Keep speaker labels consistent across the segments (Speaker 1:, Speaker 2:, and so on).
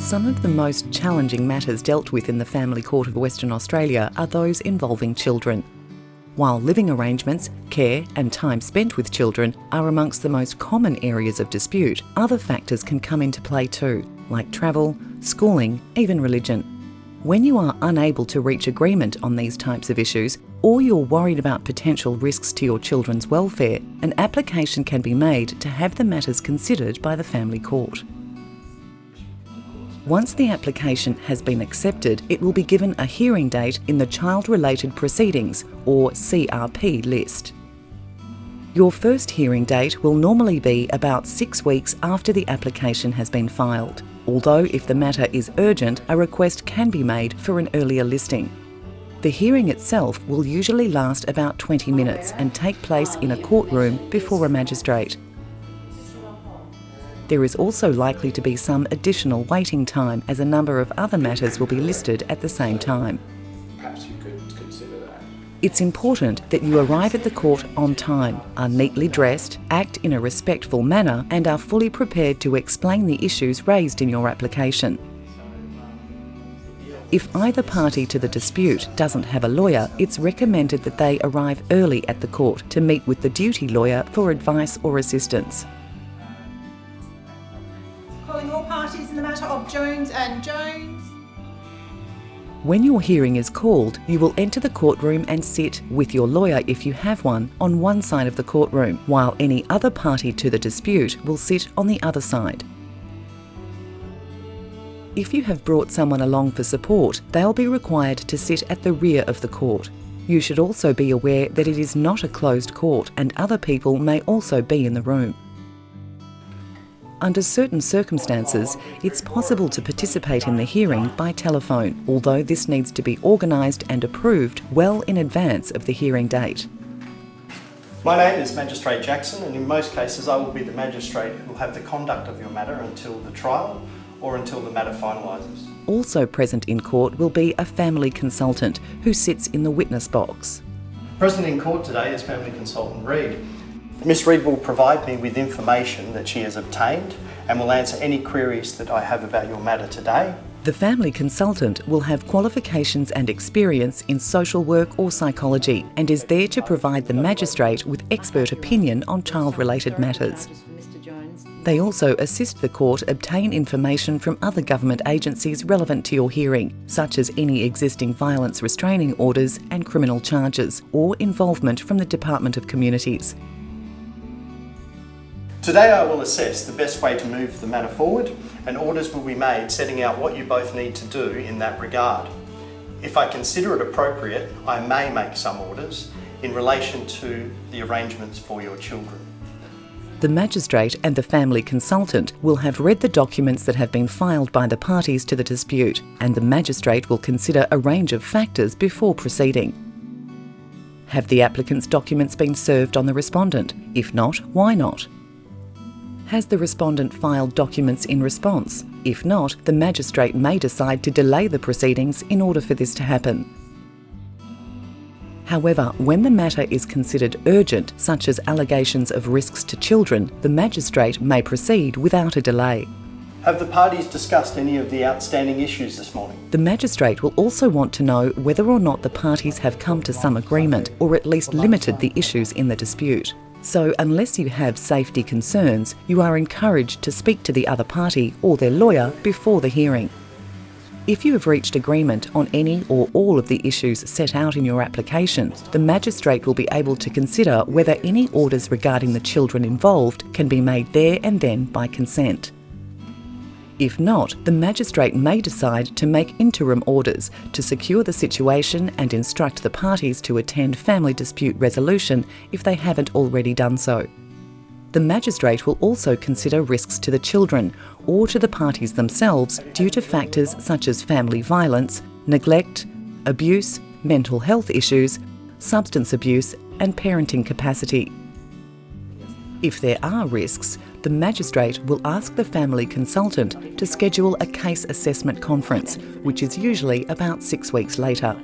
Speaker 1: Some of the most challenging matters dealt with in the Family Court of Western Australia are those involving children. While living arrangements, care and time spent with children are amongst the most common areas of dispute, other factors can come into play too, like travel, schooling, even religion. When you are unable to reach agreement on these types of issues, or you're worried about potential risks to your children's welfare, an application can be made to have the matters considered by the Family Court. Once the application has been accepted, it will be given a hearing date in the Child Related Proceedings, or CRP list. Your first hearing date will normally be about 6 weeks after the application has been filed, although if the matter is urgent, a request can be made for an earlier listing. The hearing itself will usually last about 20 minutes and take place in a courtroom before a magistrate. There is also likely to be some additional waiting time, as a number of other matters will be listed at the same time.
Speaker 2: Perhaps you could consider that.
Speaker 1: It's important that you arrive at the court on time, are neatly dressed, act in a respectful manner, and are fully prepared to explain the issues raised in your application. If either party to the dispute doesn't have a lawyer, it's recommended that they arrive early at the court to meet with the duty lawyer for advice or assistance.
Speaker 3: Calling all parties in the matter of Jones and Jones.
Speaker 1: When your hearing is called, you will enter the courtroom and sit, with your lawyer if you have one, on one side of the courtroom, while any other party to the dispute will sit on the other side. If you have brought someone along for support, they'll be required to sit at the rear of the court. You should also be aware that it is not a closed court and other people may also be in the room. Under certain circumstances, it's possible to participate in the hearing by telephone, although this needs to be organised and approved well in advance of the hearing date.
Speaker 4: My name is Magistrate Jackson, and in most cases I will be the magistrate who will have the conduct of your matter until the trial or until the matter finalises.
Speaker 1: Also present in court will be a family consultant who sits in the witness box.
Speaker 4: Present in court today is Family Consultant Reid. Ms Reid will provide me with information that she has obtained and will answer any queries that I have about your matter today.
Speaker 1: The family consultant will have qualifications and experience in social work or psychology and is there to provide the magistrate with expert opinion on child-related matters. They also assist the court obtain information from other government agencies relevant to your hearing, such as any existing violence restraining orders and criminal charges, or involvement from the Department of Communities.
Speaker 4: Today I will assess the best way to move the matter forward, and orders will be made setting out what you both need to do in that regard. If I consider it appropriate, I may make some orders in relation to the arrangements for your children.
Speaker 1: The magistrate and the family consultant will have read the documents that have been filed by the parties to the dispute, and the magistrate will consider a range of factors before proceeding. Have the applicant's documents been served on the respondent? If not, why not? Has the respondent filed documents in response? If not, the magistrate may decide to delay the proceedings in order for this to happen. However, when the matter is considered urgent, such as allegations of risks to children, the magistrate may proceed without a delay.
Speaker 4: Have the parties discussed any of the outstanding issues this morning?
Speaker 1: The magistrate will also want to know whether or not the parties have come to some agreement or at least limited the issues in the dispute. So unless you have safety concerns, you are encouraged to speak to the other party or their lawyer before the hearing. If you have reached agreement on any or all of the issues set out in your application, the magistrate will be able to consider whether any orders regarding the children involved can be made there and then by consent. If not, the magistrate may decide to make interim orders to secure the situation and instruct the parties to attend family dispute resolution if they haven't already done so. The magistrate will also consider risks to the children or to the parties themselves due to factors such as family violence, neglect, abuse, mental health issues, substance abuse and parenting capacity. If there are risks, the magistrate will ask the family consultant to schedule a case assessment conference, which is usually about 6 weeks later.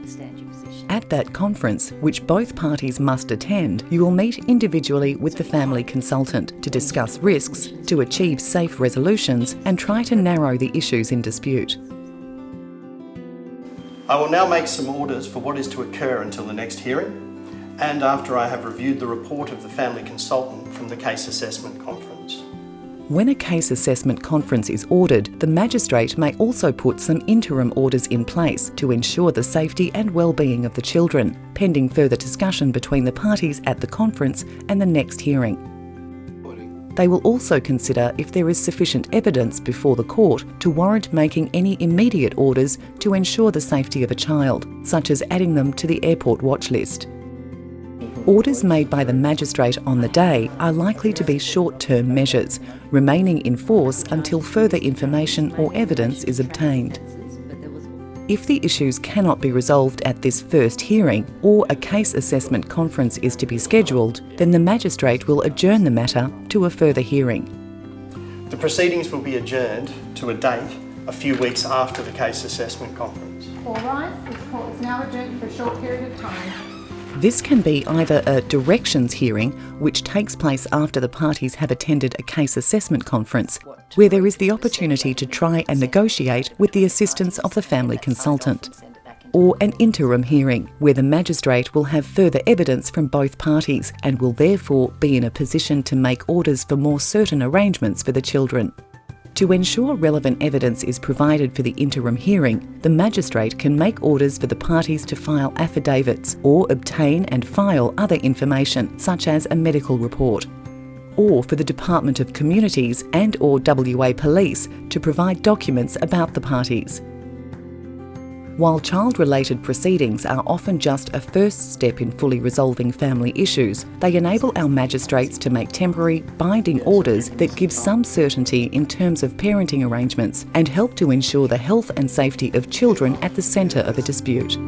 Speaker 1: At that conference, which both parties must attend, you will meet individually with the family consultant to discuss risks, to achieve safe resolutions and try to narrow the issues in dispute.
Speaker 4: I will now make some orders for what is to occur until the next hearing, and after I have reviewed the report of the family consultant from the case assessment conference.
Speaker 1: When a case assessment conference is ordered, the magistrate may also put some interim orders in place to ensure the safety and well-being of the children, pending further discussion between the parties at the conference and the next hearing. They will also consider if there is sufficient evidence before the court to warrant making any immediate orders to ensure the safety of a child, such as adding them to the airport watch list. Orders made by the magistrate on the day are likely to be short-term measures, remaining in force until further information or evidence is obtained. If the issues cannot be resolved at this first hearing, or a case assessment conference is to be scheduled, then the magistrate will adjourn the matter to a further hearing.
Speaker 4: The proceedings will be adjourned to a date a few weeks after the case assessment conference.
Speaker 3: All rise. This court is now adjourned for a short period of time.
Speaker 1: This can be either a directions hearing, which takes place after the parties have attended a case assessment conference, where there is the opportunity to try and negotiate with the assistance of the family consultant, or an interim hearing, where the magistrate will have further evidence from both parties and will therefore be in a position to make orders for more certain arrangements for the children. To ensure relevant evidence is provided for the interim hearing, the magistrate can make orders for the parties to file affidavits or obtain and file other information, such as a medical report, or for the Department of Communities and/or WA Police to provide documents about the parties. While child-related proceedings are often just a first step in fully resolving family issues, they enable our magistrates to make temporary, binding orders that give some certainty in terms of parenting arrangements and help to ensure the health and safety of children at the centre of a dispute.